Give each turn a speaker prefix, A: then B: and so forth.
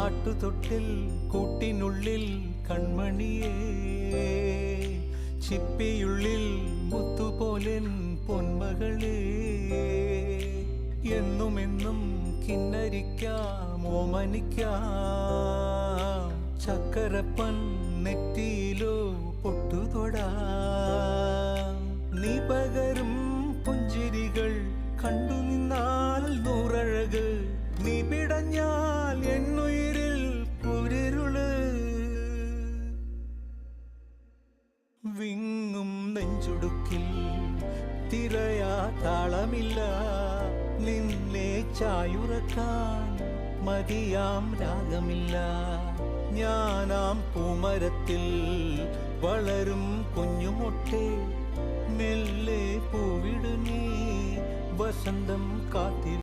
A: ആട്ടുതൊട്ടിൽ കൂട്ടിനുള്ളിൽ കൺമണിയേ, ചിപ്പിയുള്ളിൽ മുത്തുപോലെൻ പൊന്മകളേ, എന്നുമെന്നും കിന്നരിക്കാം ഓമനിക്കാം, ചക്കരപ്പൻ നെറ്റിയിലോ പൊട്ടുതൊടാം. നീ പകരും പുഞ്ചിരികൾ കണ്ടു നിന്നാൽ നൂറഴക്, നീ പിടഞ്ഞാൽ എന്നുയിരിൽ കുരിരുള്. വിങ്ങും നെഞ്ചുടുക്കിൽ തിരയാ താളമില്ല, നിന്നെ ചായുറക്കാൻ മതിയാം രാഗമില്ല. ഞാനാം പൂമരത്തിൽ വളരും കുഞ്ഞുമൊട്ടെ, മെല്ലെ പൂവിടു നീ വസന്തം കാത്തി.